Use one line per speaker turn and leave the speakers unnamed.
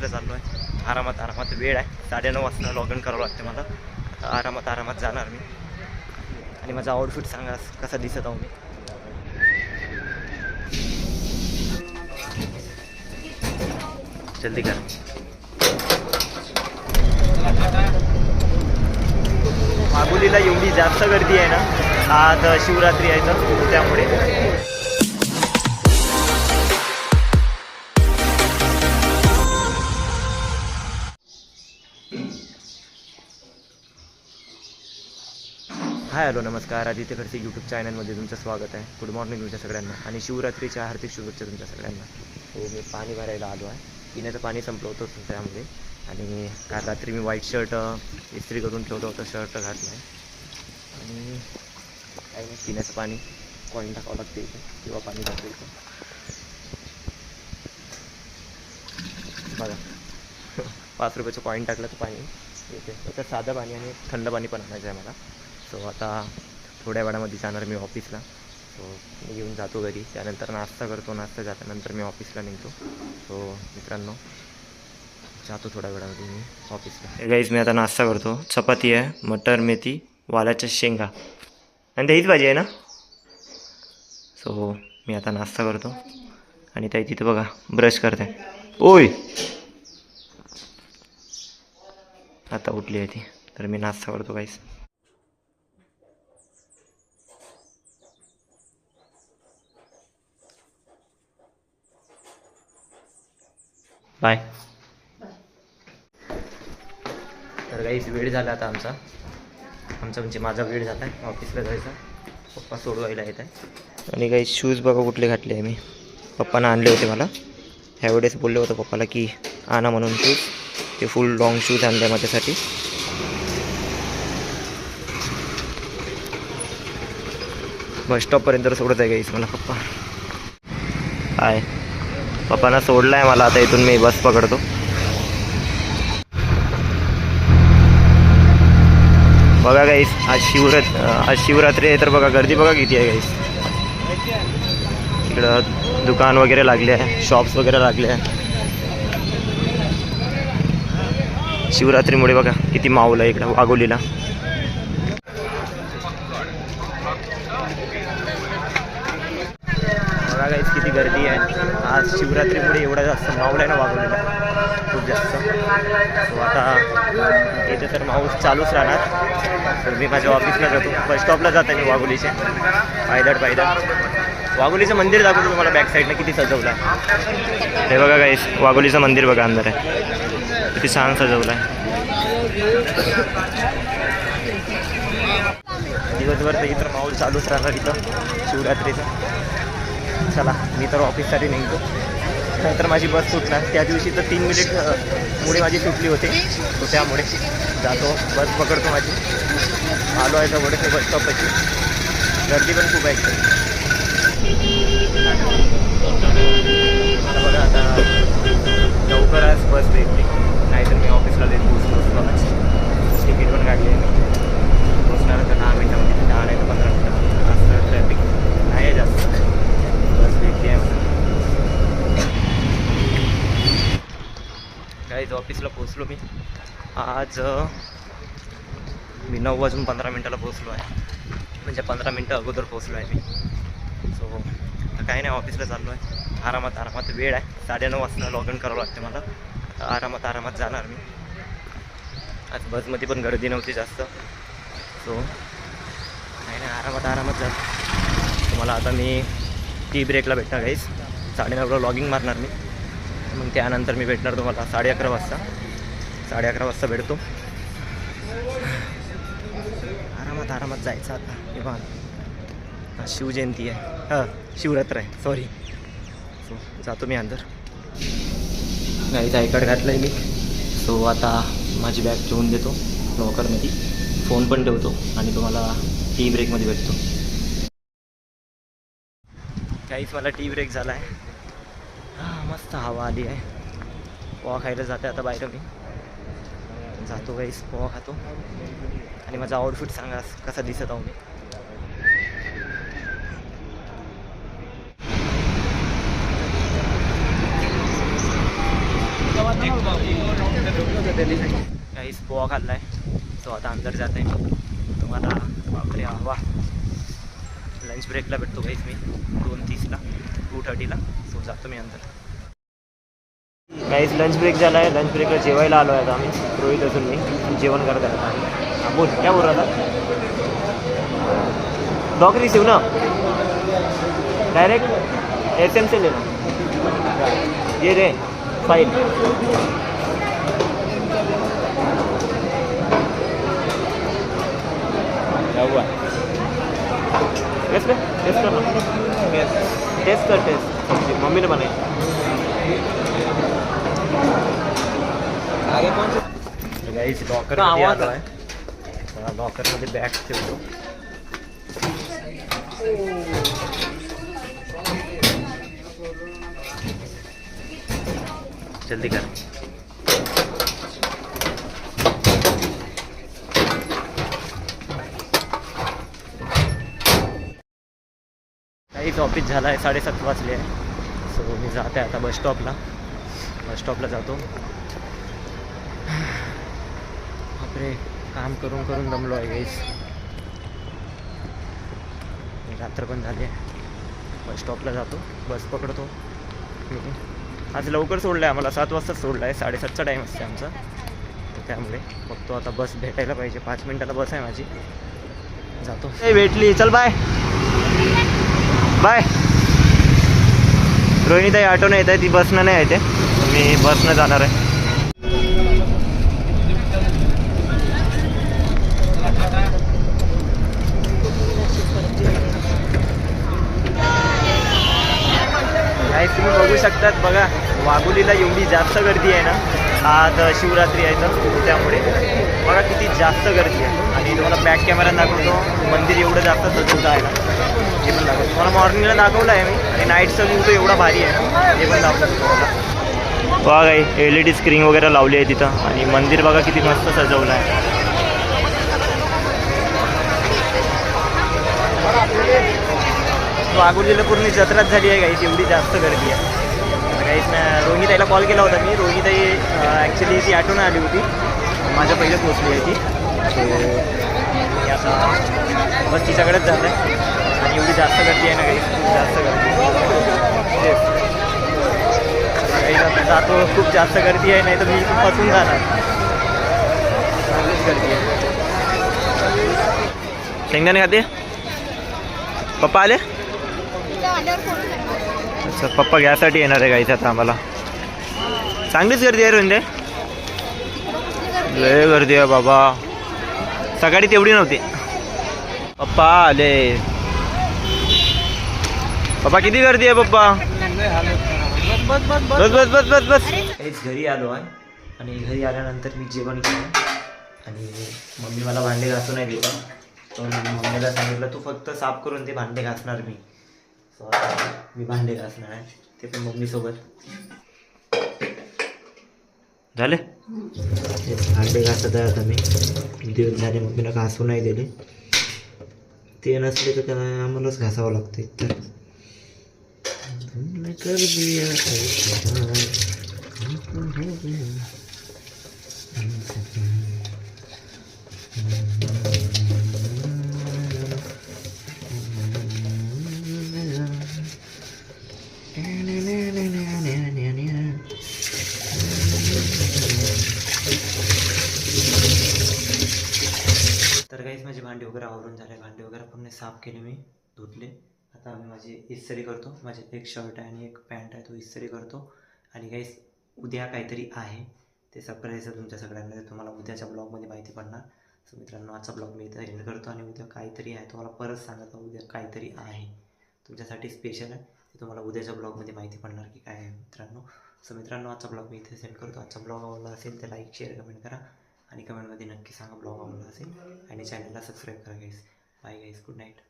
ऑफिसला चाललो आहे. आरामात वेळ आहे. 9:30 वाजता लॉग इन करावं लागते मला. आरामात जाणार मी. आणि माझा आउटफिट सांगा कसा दिसत आहो मी. जल्दी करा. वाघोलीला एवढी जास्त गर्दी आहे ना, आज शिवरात्री आहे तर त्यामुळे. हाय हॅलो नमस्कार. आदित्य खडसे यूट्यूब चॅनलमध्ये तुमचं स्वागत आहे. गुड मॉर्निंग तुमच्या सगळ्यांना आणि शिवरात्रीच्या हार्दिक शुभेच्छा तुमच्या सगळ्यांना. हो, मी पाणी भरायला आलो आहे. पिण्याचं पाणी संपलं होतं त्यामुळे. आणि काल रात्री मी व्हाईट शर्ट इस्त्री करून ठेवलं होतं, शर्ट घातलं आहे. आणि काही नाही, पिण्याचं पाणी कॉईन टाकावं लागते इथे किंवा पाणी टाकलं इथं बघा. 5 रुपयाचं कॉईन टाकलं तर पाणी येते. तर साधं पाणी आणि थंड पाणी पण आणायचं आहे मला. सो आता थोड्या वेळामध्ये जाणार मी ऑफिसला. सो मी घेऊन जातो घरी. त्यानंतर नाश्ता करतो. नाश्ता झाल्यानंतर मी ऑफिसला निघतो. सो मित्रांनो, जातो थोड्या वेळामध्ये मी ऑफिसला. गाईज, मी आता नाश्ता करतो. चपाती आहे, मटर मेथी, वालाच्या शेंगा आणि दहीच भाजी आहे ना. सो मी आता नाश्ता करतो. आणि ताई तिथं बघा ब्रश करते. ओय, आता उठली आहे ती. तर मी नाश्ता करतो गाईज. बाय. तर काहीच वेळ झाला आता आमचा म्हणजे माझा वेळ झाला आहे ऑफिसला जायचा. पप्पा सोडवायला येत आहे. आणि काही शूज बघा कुठले घातले आहे मी. पप्पानं आणले होते मला. ह्यावेळेस बोलले होतं पप्पाला की आणा म्हणून शूज. ते फुल लॉंग शूज आणले माझ्यासाठी. बस स्टॉपपर्यंत सोडत आहे गाईस मला पप्पा. हाय, पप्पांना सोडलं आहे मला. आता इथून मी बस पकडतो. बघा गाईस, आज शिवरात्री आहे तर बघा गर्दी बघा किती आहे गाईस. इकडं दुकान वगैरे लागले आहे, शॉप्स वगैरे लागले आहे. शिवरात्रीमुळे बघा किती माहोल आहे इकडं वाघोलीला. बघा गाईस किती गर्दी आहे. आज शिवरात्रीमुळे एवढा जास्त माहोल आहे ना वाघोलीला, खूप जास्त. सो आता इथे तर माहोल चालूच राहणार. तर मी माझ्या ऑफिसला जातो. बस स्टॉपला जातो मी वाघोलीचे. पायदळ वाघोलीचं मंदिर दाखवतो तुम्हाला बॅक साईडनं किती सजवलं आहे. हे बघा गाईस, वाघोलीचं मंदिर बघा अंदर आहे, किती छान सजवलं आहे. दिवसभर तर इथं माहोल चालूच राहणार इथं शिवरात्रीचं. चला, मी तर ऑफिससाठी निघतो. नंतर माझी बस सुटणार. त्या दिवशी तर 3 मिनिट मुळे माझी सुटली होती. तो त्यामुळे जातो, बस पकडतो माझी. आलो आहे जवळच बस स्टॉपची. गर्दी पण खूप आहे. बघा आता लवकरच बस भेटली, नाहीतर मी ऑफिसला लेट पोचलो असतो. तिकीट पण काढली आहे मी. पोचणार तर 10 मिनिटामध्ये, 10 नाही तर 15 मिनिटामध्ये. असं ट्रॅफिक आहे जास्त. बस भेटली आहे मला. काहीच ऑफिसला पोचलो मी. आज मी 9:15 पोचलो आहे. म्हणजे 15 मिनटं अगोदर पोचलो आहे मी. सो आता काही नाही, ऑफिसला चाललो आहे. आरामात वेळ आहे. 9:30 वाजता लॉग इन करावं लागते मला. आरामात जाणार मी. आज बसमध्ये पण गर्दी नव्हती जास्त. सो काही नाही, आरामात जा. तुम्हाला आता मी टी ब्रेकला भेटणार गाईस. 9:30ला लॉगिंग मारणार मी. मग त्यानंतर मी भेटणार तुम्हाला 11:30 वाजता. 11:30 वाजता भेटतो. आरामात जायचं आता. निवांत. शिवजयंती आहे, शिवरात्र आहे, सॉरी. सो जातो मी अंदर. गाईच आय कार्ड घातलं आहे मी. सो आता माझी बॅग ठेवून देतो लॉकरमध्ये. फोन पण ठेवतो आणि तुम्हाला टी ब्रेकमध्ये भेटतो. काहीच मला टी ब्रेक झाला आहे. मस्त हवा आली आहे. पोहा खायला जाते आता बाहेर मी. जातो गाईस, पोहा खातो. आणि माझा आउटफिट सांगा कसा दिसत आहो मी. काहीच पोहा खाल्ला आहे. सो आता अंदर जात आहे मी. तुम्हाला बापरे हवा लंच ब्रेकला भेटतो काहीच मी 2:30ला 2:30ला. सो जातो मी अंदर. काहीच लंच ब्रेक झाला आहे. लंच ब्रेकला जेवायला आलो आहे आता आम्ही. रोहित असून मी जेवण करत आहे आता आम्ही. हां बोल क्या बोल रहा था. डॉग रिसीव ना डायरेक्ट SM से लेना. ये रे फाइल. क्या हुआ. टेस्ट कर टेस्ट कर टेस्ट. मम्मी ने बनाई. आगे पहुंच गाइस. लॉकर मध्ये आलो आहे. लॉकरमध्ये बॅग ठेवतो. जल्दी कर. काहीच ऑफिस झाला आहे. 7:30 वाजले आहे. सो मी जाते आता बस स्टॉपला जातो. बापरे काम करून करून दमलो आहे गाईस. रात्र पण झाली आहे. बस स्टॉपला जातो. बस पकडतो मी. आज लवकर सोडलं आहे आम्हाला. 7 वाजता सोडलं आहे. 7:30चा टाईम असते आमचा. त्यामुळे बघतो आता बस भेटायला पाहिजे. 5 मिनिटाला बस आहे माझी. जातो. भेटली. चल बाय बाय. रोहिणीताई ऑटोने येत आहे. ती बसनं नाही येते. मी बसनं जाणार आहे. तुम्ही बघू शकतात. बघा वाघोलीला एवढी जास्त गर्दी आहे ना. आज शिवरात्री आहे तर त्यामुळे बघा किती जास्त गर्दी आहे. आणि तुम्हाला बॅक कॅमेरा दाखवतो. मंदिर एवढं जास्त सजवलं आहे ना. हे पण दाखवतो तुम्हाला. मॉर्निंगला दाखवलं आहे मी. आणि नाईटचा व्ह्यू तो एवढा भारी आहे. हे पण दाखवतो तुम्हाला. बघा काही LED स्क्रीन वगैरे लावली आहे तिथं. आणि मंदिर बघा किती मस्त सजवलं आहे. वाघोलीला पूर्ण जत्राच झाली आहे गाईस. एवढी जास्त गर्दी आहे गाईस. रोहिणीताईला कॉल केला होता मी. रोहिणीताई ॲक्च्युली ती ऑटोनं आली होती. माझ्या पहिले पोचली आहे ती. सो मी आता बस तिच्याकडेच जात आहे. आणि एवढी जास्त गर्दी आहे ना गाईस. खूप जास्त गर्दी गाईस. आता जातो. खूप जास्त गर्दी आहे. नाही तर मी फसून जाणार. चांगलीच गर्दी आहे. शेंगदाणे खाते. पप्पा आले. अच्छा पप्पा घ्यासाठी येणार आहे गाईस आता आम्हाला. चांगलीच गर्दी आहे रोहिंदे. लय गर्दी आहे बाबा. सकाळी तेवढी नव्हती. पप्पा आले. पप्पा किती गर्दी आहे पप्पा. बस बस बस बस बस बस. काहीच घरी आलो आहे. आणि घरी आल्यानंतर मी जेवण केलं. आणि मम्मी मला भांडे घासून नाही देत. तर मम्मीला सांगितलं तू फक्त साफ करून ते भांडे घासणार मी. सो आता मी भांडे घासणार आहे. ते पण मम्मीसोबत. झाले भांडे घासत आहे आता मी. दिवस झाले मम्मीला घासू नाही दिले. ते नसले तर त्याला आम्हालाच घासावं लागतं. तर काहीच माझी भांडी वगैरे आवरून झाले. भांडी वगैरे पूर्ण साफ केले मी. धुतले. आता मी माझी इस्त्री करतो. माझे एक शर्ट आहे आणि एक पॅन्ट आहे तो इस्त्री करतो. आणि काहीच उद्या काहीतरी आहे ते सरप्राईज तुमच्या सगळ्यांना. तुम्हाला उद्याच्या ब्लॉगमध्ये माहिती पडणार. सो मित्रांनो आजचा ब्लॉग मी इथं एंड करतो. आणि उद्या काहीतरी आहे तुम्हाला परत सांगतो. उद्या काहीतरी आहे तुमच्यासाठी स्पेशल आहे. ते तुम्हाला उद्याच्या ब्लॉगमध्ये माहिती पडणार की काय आहे मित्रांनो. सो मित्रांनो आजचा ब्लॉग मी इथे सेंड करतो. आजचा ब्लॉग आवडला असेल तर लाईक शेअर कमेंट करा. आणि कमेंटमध्ये नक्की सांगा ब्लॉग आवडला असेल. आणि चॅनलला सबस्क्राईब करा guys. Bye guys. Good night.